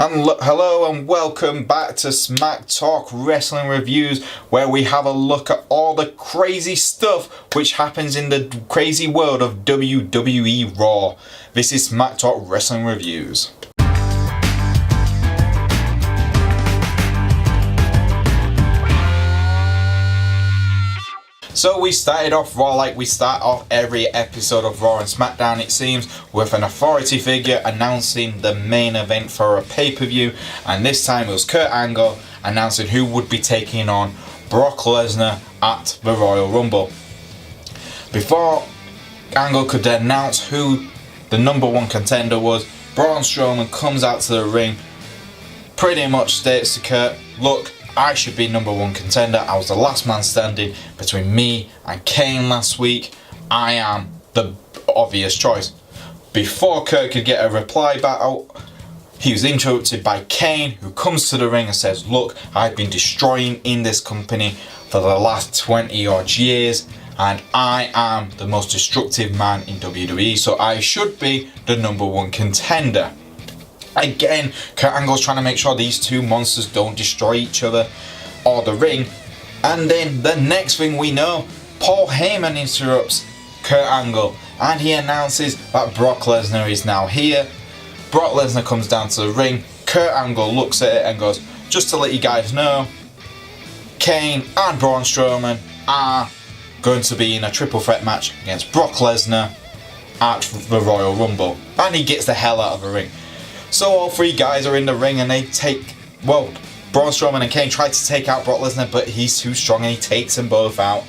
Hello and welcome back to Smack Talk Wrestling Reviews, where we have a look at all the crazy stuff which happens in the crazy world of WWE Raw. This is Smack Talk Wrestling Reviews. So we started off Raw like we start off every episode of Raw and SmackDown, it seems, with an authority figure announcing the main event for a pay-per-view, and this time it was Kurt Angle announcing who would be taking on Brock Lesnar at the Royal Rumble. Before Angle could announce who the number one contender was, Braun Strowman comes out to the ring, pretty much states to Kurt, "Look, I should be number one contender. I was the last man standing between me and Kane last week. I am the obvious choice." Before Kurt could get a reply back out, he was interrupted by Kane, who comes to the ring and says, "Look, I've been destroying in this company for the last 20 odd years, and I am the most destructive man in WWE, so I should be the number one contender." Again, Kurt Angle's trying to make sure these two monsters don't destroy each other or the ring. And then the next thing we know, Paul Heyman interrupts Kurt Angle and he announces that Brock Lesnar is now here. Brock Lesnar comes down to the ring. Kurt Angle looks at it and goes, "Just to let you guys know, Kane and Braun Strowman are going to be in a triple threat match against Brock Lesnar at the Royal Rumble." And he gets the hell out of the ring. So all three guys are in the ring and they Braun Strowman and Kane try to take out Brock Lesnar, but he's too strong and he takes them both out.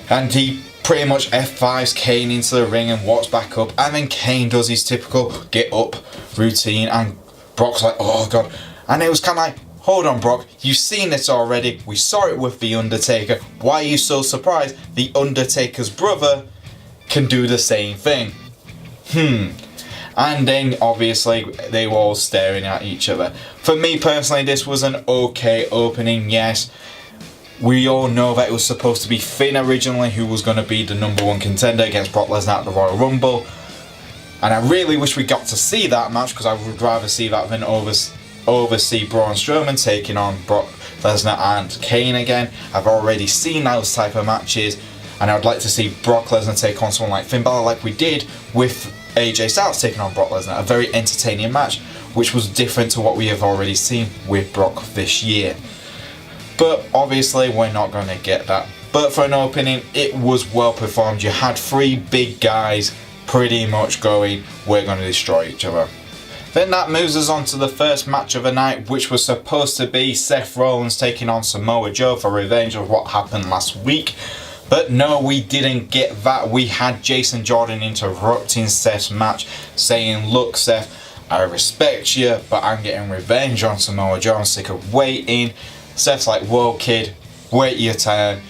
And he pretty much F5s Kane into the ring and walks back up, and then Kane does his typical get up routine and Brock's like, "Oh god." And it was kind of like, "Hold on Brock, you've seen this already, we saw it with The Undertaker, why are you so surprised? The Undertaker's brother can do the same thing." And then obviously they were all staring at each other. For me personally, this was an okay opening, yes. We all know that it was supposed to be Finn originally who was going to be the number one contender against Brock Lesnar at the Royal Rumble. And I really wish we got to see that match, because I would rather see that than oversee Braun Strowman taking on Brock Lesnar and Kane again. I've already seen those type of matches, and I would like to see Brock Lesnar take on someone like Finn Balor, like we did with AJ Styles taking on Brock Lesnar. A very entertaining match, which was different to what we have already seen with Brock this year. But obviously we're not going to get that. But for an opening, it was well performed. You had three big guys pretty much going, "We're going to destroy each other." Then that moves us on to the first match of the night, which was supposed to be Seth Rollins taking on Samoa Joe for revenge of what happened last week. But no, we didn't get that. We had Jason Jordan interrupting Seth's match, saying, "Look Seth, I respect you, but I'm getting revenge on Samoa Joe. I'm sick of waiting." Seth's like, "Whoa kid, wait your turn.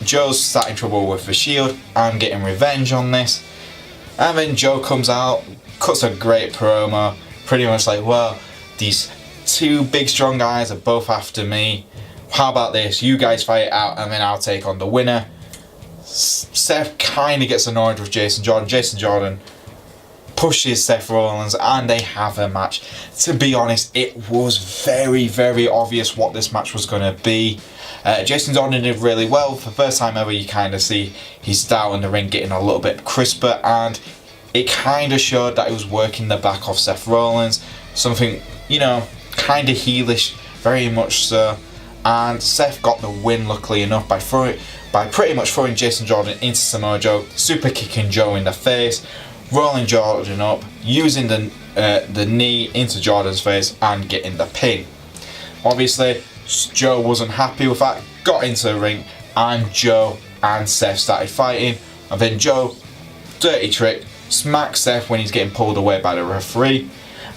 Joe's starting trouble with the Shield. I'm getting revenge on this." And then Joe comes out, cuts a great promo, pretty much like, "Well, these two big strong guys are both after me. How about this? You guys fight it out and then I'll take on the winner." Seth kind of gets annoyed with Jason Jordan. Jason Jordan pushes Seth Rollins and they have a match. To be honest, it was very, very obvious what this match was going to be. Jason Jordan did really well. For the first time ever, you kind of see his style in the ring getting a little bit crisper, and it kind of showed that he was working the back of Seth Rollins. Something, kind of heelish, very much so. And Seth got the win, luckily enough, by pretty much throwing Jason Jordan into Samoa Joe, super kicking Joe in the face, rolling Jordan up, using the knee into Jordan's face and getting the pin. Obviously, Joe wasn't happy with that, got into the ring, and Joe and Seth started fighting. And then Joe, dirty trick, smacks Seth when he's getting pulled away by the referee.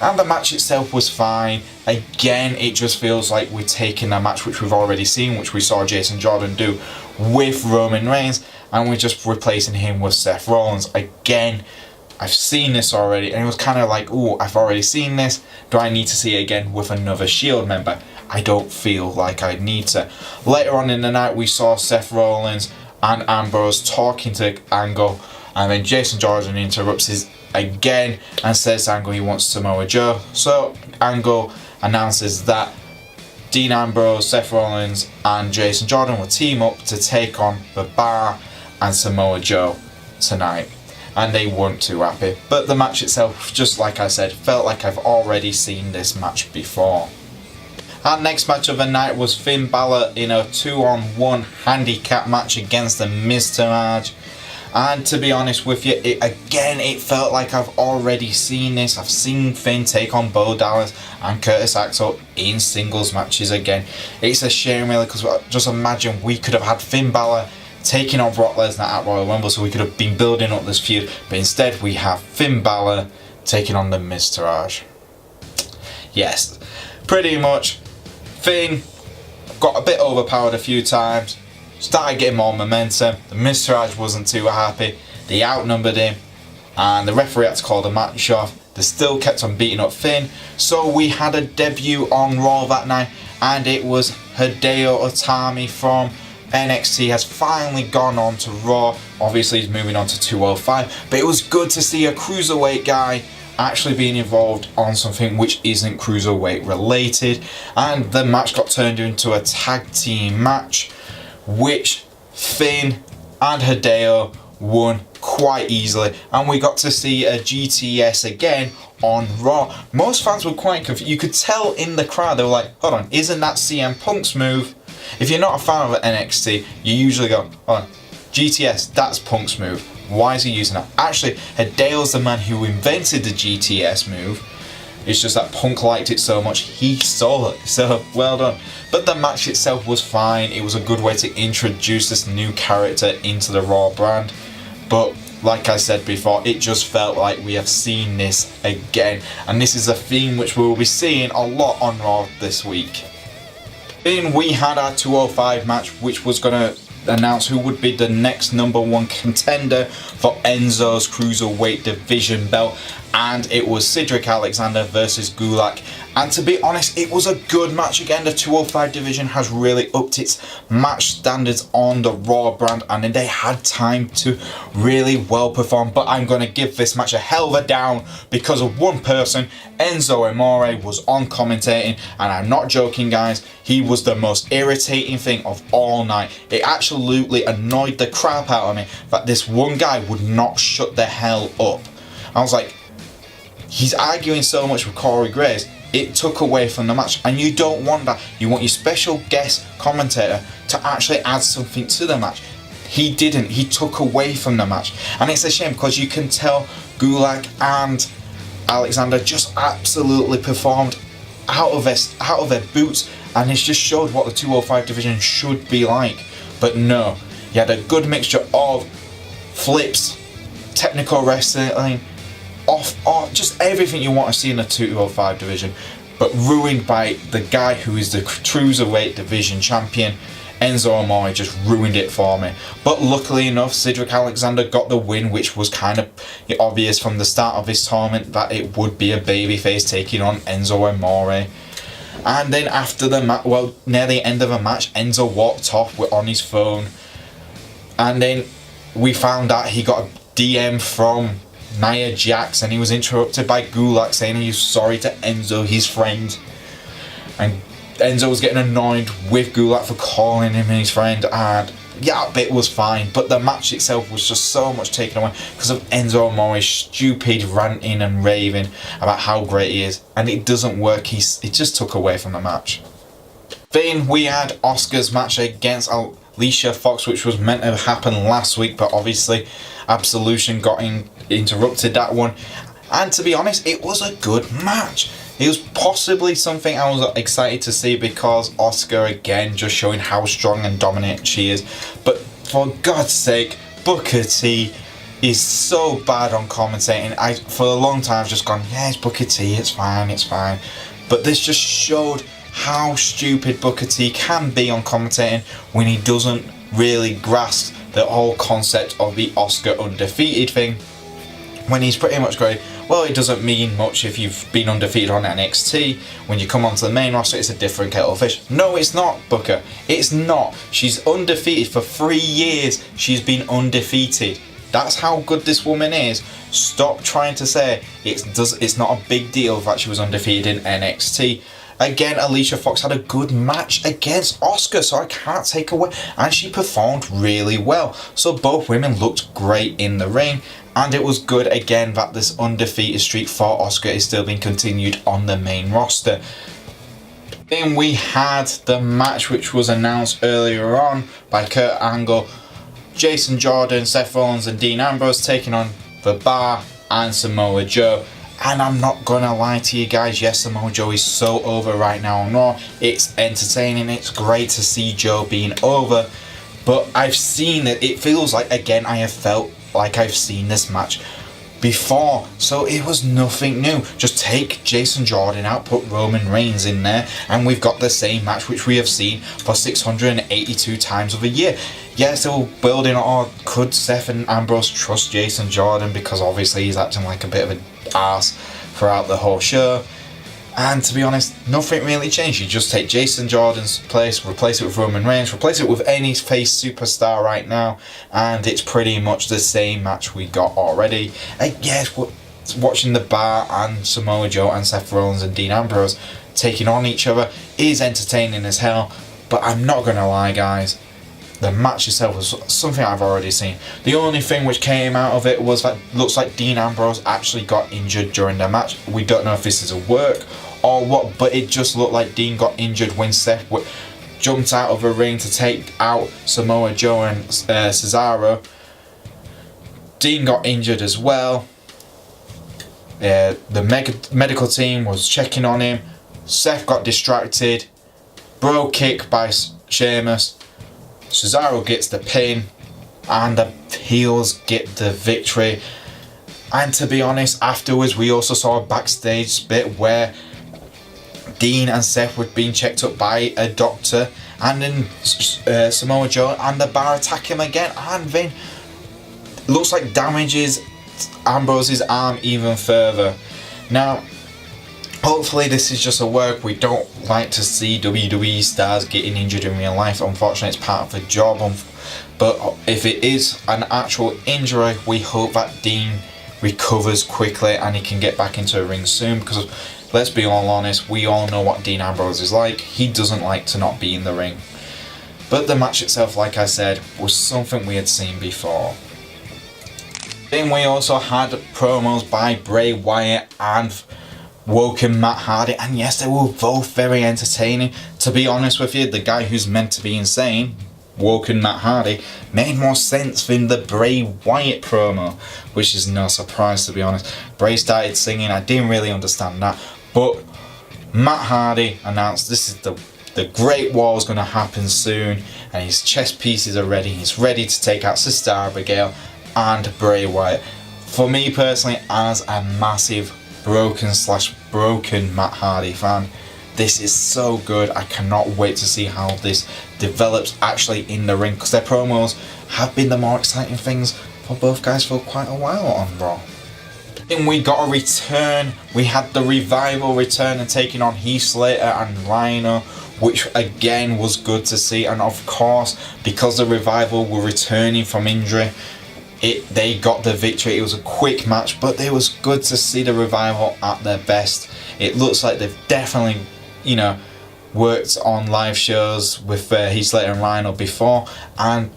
And the match itself was fine. Again, it just feels like we're taking a match which we've already seen, which we saw Jason Jordan do with Roman Reigns, and we're just replacing him with Seth Rollins. Again, I've seen this already, and it was kind of like, "Ooh, I've already seen this. Do I need to see it again with another Shield member?" I don't feel like I need to. Later on in the night, we saw Seth Rollins and Ambrose talking to Angle, and then Jason Jordan interrupts his again and says to Angle he wants Samoa Joe. So Angle announces that Dean Ambrose, Seth Rollins and Jason Jordan will team up to take on the Bar and Samoa Joe tonight. And they weren't too happy. But the match itself, just like I said, felt like I've already seen this match before. Our next match of the night was Finn Balor in a 2-on-1 handicap match against the Miztourage. And to be honest with you, it felt like I've already seen this. I've seen Finn take on Bo Dallas and Curtis Axel in singles matches again. It's a shame really, because just imagine we could have had Finn Balor taking on Brock Lesnar at Royal Rumble, so we could have been building up this feud. But instead we have Finn Balor taking on the Miztourage. Yes, pretty much Finn got a bit overpowered a few times. Started getting more momentum. The Miztourage wasn't too happy. They outnumbered him and the referee had to call the match off. They still kept on beating up Finn. So we had a debut on Raw that night, and it was Hideo Itami from NXT has finally gone on to Raw. Obviously he's moving on to 205, but it was good to see a cruiserweight guy actually being involved on something which isn't cruiserweight related. And the match got turned into a tag team match, which Finn and Hideo won quite easily, and we got to see a GTS again on Raw. Most fans were quite confused. You could tell in the crowd, they were like, hold on, isn't that CM Punk's move? If you're not a fan of NXT, you usually go, hold on, GTS, that's Punk's move. Why is he using that? Actually, Hideo's the man who invented the GTS move. It's just that Punk liked it so much, he stole it. So, well done. But the match itself was fine. It was a good way to introduce this new character into the Raw brand. But, like I said before, it just felt like we have seen this again. And this is a theme which we will be seeing a lot on Raw this week. Then we had our 205 match, which was going to announce who would be the next #1 contender for Enzo's Cruiserweight Division belt, and it was Cedric Alexander versus Goulet. And to be honest, it was a good match again. The 205 division has really upped its match standards on the Raw brand, and they had time to really well perform. But I'm going to give this match a hell of a down because of one person. Enzo Amore was on commentating, and I'm not joking guys, he was the most irritating thing of all night. It absolutely annoyed the crap out of me that this one guy would not shut the hell up. I was like, he's arguing so much with Corey Graves, it took away from the match, and you don't want that. You want your special guest commentator to actually add something to the match. He didn't. He took away from the match, and it's a shame because you can tell Goulet and Alexander just absolutely performed out of their boots, and it's just showed what the 205 division should be like. But no, you had a good mixture of flips, technical wrestling, off just everything you want to see in the 205 division, but ruined by the guy who is the Cruiserweight division champion. Enzo Amore just ruined it for me. But luckily enough, Cedric Alexander got the win, which was kind of obvious from the start of this tournament that it would be a babyface taking on Enzo Amore. And then after the match, well, near the end of the match, Enzo walked off on his phone, and then we found out he got a DM from Nia Jax, and he was interrupted by Goulet saying he was sorry to Enzo, his friend. And Enzo was getting annoyed with Goulet for calling him his friend, and yeah, that bit was fine, but the match itself was just so much taken away because of Enzo Amore's stupid ranting and raving about how great he is, and it doesn't work. It just took away from the match. Then we had Asuka's match against Alicia Fox, which was meant to happen last week, but obviously Absolution got interrupted that one. And to be honest, it was a good match. It was possibly something I was excited to see because Asuka again just showing how strong and dominant she is. But for God's sake, Booker T is so bad on commentating. For a long time I've just gone, yeah, it's Booker T, it's fine, it's fine. But this just showed how stupid Booker T can be on commentating when he doesn't really grasp the whole concept of the Asuka undefeated thing. When he's pretty much going, well, it doesn't mean much if you've been undefeated on NXT. When you come onto the main roster, it's a different kettle of fish. No, it's not, Booker. It's not. She's undefeated for 3 years. She's been undefeated. That's how good this woman is. Stop trying to say it's not a big deal that she was undefeated in NXT. Again, Alicia Fox had a good match against Asuka, so I can't take away. And she performed really well. So both women looked great in the ring. And it was good again that this undefeated streak for Asuka is still being continued on the main roster. Then we had the match which was announced earlier on by Kurt Angle. Jason Jordan, Seth Rollins and Dean Ambrose taking on The Bar and Samoa Joe. And I'm not gonna lie to you guys, yes, Samoa Joe is so over right now on Raw. It's entertaining, it's great to see Joe being over. But I've seen it, it feels like, again, I have felt like I've seen this match before. So it was nothing new. Just take Jason Jordan out, put Roman Reigns in there, and we've got the same match which we have seen for 682 times of a year. Yes, they were building on, could Seth and Ambrose trust Jason Jordan, because obviously he's acting like a bit of an arse throughout the whole show. And to be honest, nothing really changed. You just take Jason Jordan's place, replace it with Roman Reigns, replace it with any face superstar right now, and it's pretty much the same match we got already. And yes, watching The Bar and Samoa Joe and Seth Rollins and Dean Ambrose taking on each other is entertaining as hell, but I'm not gonna lie, guys, the match itself was something I've already seen. The only thing which came out of it was that looks like Dean Ambrose actually got injured during the match. We don't know if this is a work or what, but it just looked like Dean got injured when Seth jumped out of a ring to take out Samoa Joe and Cesaro. Dean got injured as well. The medical team was checking on him. Seth got distracted. Bro kick by Sheamus. Cesaro gets the pin, and the heels get the victory. And to be honest, afterwards we also saw a backstage bit where Dean and Seth were being checked up by a doctor, and then Samoa Joe and The Bar attack him again, and then looks like damages Ambrose's arm even further. Now, hopefully this is just a work. We don't like to see WWE stars getting injured in real life. Unfortunately, it's part of the job. But if it is an actual injury, we hope that Dean recovers quickly and he can get back into a ring soon, because let's be all honest, we all know what Dean Ambrose is like. He doesn't like to not be in the ring. But the match itself, like I said, was something we had seen before. Then we also had promos by Bray Wyatt and Woken Matt Hardy, and yes, they were both very entertaining. To be honest with you, the guy who's meant to be insane, Woken Matt Hardy, made more sense than the Bray Wyatt promo, which is no surprise, to be honest. Bray started singing, I didn't really understand that, but Matt Hardy announced this is the Great War is going to happen soon, and his chess pieces are ready. He's ready to take out Sister Abigail and Bray Wyatt. For me personally, as a massive broken Matt Hardy fan, this is so good. I cannot wait to see how this develops actually in the ring, because their promos have been the more exciting things for both guys for quite a while on Raw. Then we got a return. We had the Revival return and taking on Heath Slater and Rhino, which again was good to see. And of course, because the Revival were returning from injury, they got the victory. It was a quick match, but it was good to see the Revival at their best. It looks like they've definitely, worked on live shows with Heath Slater and Rhino before, and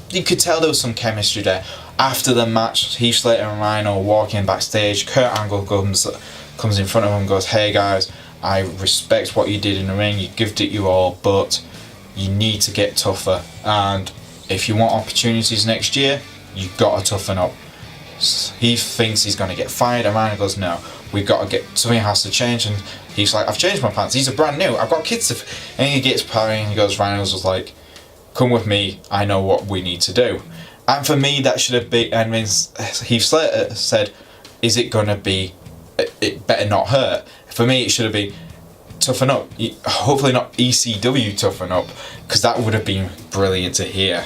you could tell there was some chemistry there. After the match, Heath Slater and Rhino walking backstage. Kurt Angle comes in front of them and goes, "Hey guys, I respect what you did in the ring. You gave it your all, but you need to get tougher. And if you want opportunities next year, you've got to toughen up." He thinks he's going to get fired, and Rhino goes, "No, we've got to something has to change." And he's like, "I've changed my plans. These are brand new. I've got kids to." And he gets partying, and he goes, Rhino's was like, "Come with me. I know what we need to do." And for me, that should have been. And then Heath Slater said, "Is it going to be? It better not hurt." For me, it should have been toughen up. Hopefully not ECW toughen up, because that would have been brilliant to hear.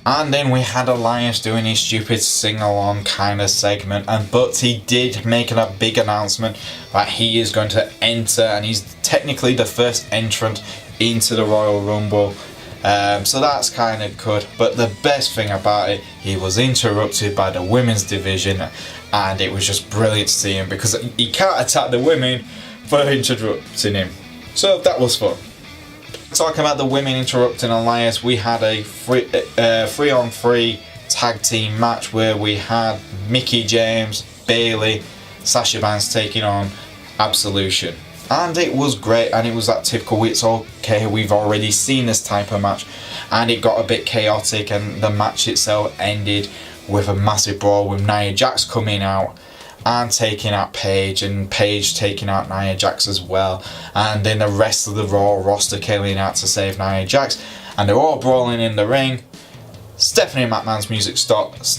And then we had Elias doing his stupid sing-along kind of segment, but he did make a big announcement that he is going to enter, and he's technically the first entrant into the Royal Rumble. So that's kind of good. But the best thing about it, he was interrupted by the women's division, and it was just brilliant to see him, because he can't attack the women for interrupting him. So that was fun. Talking about the women interrupting Elias, we had a 3-on-3 tag team match where we had Mickie James, Bayley, Sasha Banks taking on Absolution. And it was great, and it was that typical, it's okay, we've already seen this type of match, and it got a bit chaotic, and the match itself ended with a massive brawl with Nia Jax coming out and taking out Paige, and Paige taking out Nia Jax as well, and then the rest of the Raw roster coming out to save Nia Jax, and they're all brawling in the ring. Stephanie McMahon's music starts,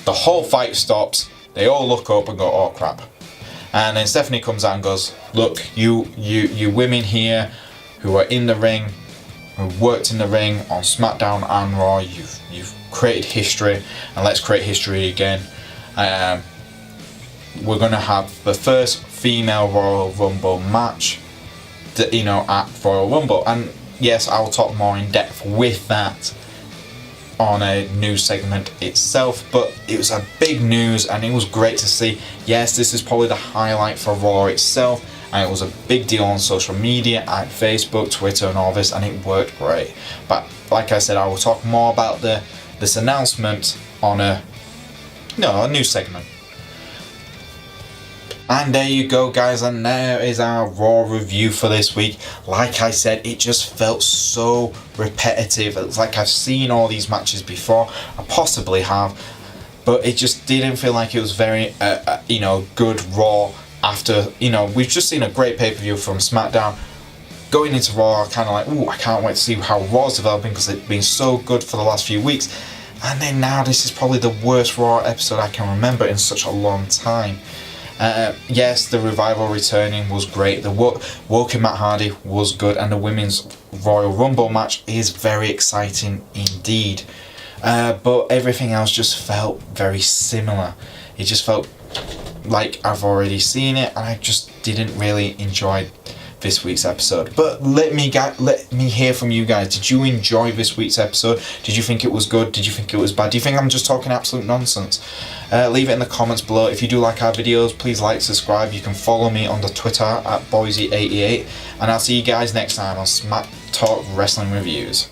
the whole fight stops, they all look up and go, oh crap. And then Stephanie comes out and goes, look, you women here who are in the ring, who worked in the ring on SmackDown and Raw, you've created history, and let's create history again. We're going to have the first female Royal Rumble match, at Royal Rumble. And yes, I'll talk more in depth with that on a news segment itself, but it was a big news, and it was great to see. Yes, this is probably the highlight for Raw itself, and it was a big deal on social media, and Facebook, Twitter and all this, and it worked great. But like I said, I will talk more about this announcement on a news segment. And there you go, guys, and there is our Raw review for this week. Like I said, it just felt so repetitive. It's like I've seen all these matches before. I possibly have, but it just didn't feel like it was very, good Raw after, we've just seen a great pay-per-view from SmackDown. Going into Raw, kind of like, ooh, I can't wait to see how Raw's developing, because it's been so good for the last few weeks. And then now this is probably the worst Raw episode I can remember in such a long time. Yes, the Revival returning was great. The Woken Matt Hardy was good, and the Women's Royal Rumble match is very exciting indeed. But everything else just felt very similar. It just felt like I've already seen it, and I just didn't really enjoy this week's episode. But let me hear from you guys. Did you enjoy this week's episode? Did you think it was good? Did you think it was bad? Do you think I'm just talking absolute nonsense? Leave it in the comments below. If you do like our videos, please like, subscribe. You can follow me on the Twitter at Boise88, and I'll see you guys next time on Smack Talk Wrestling Reviews.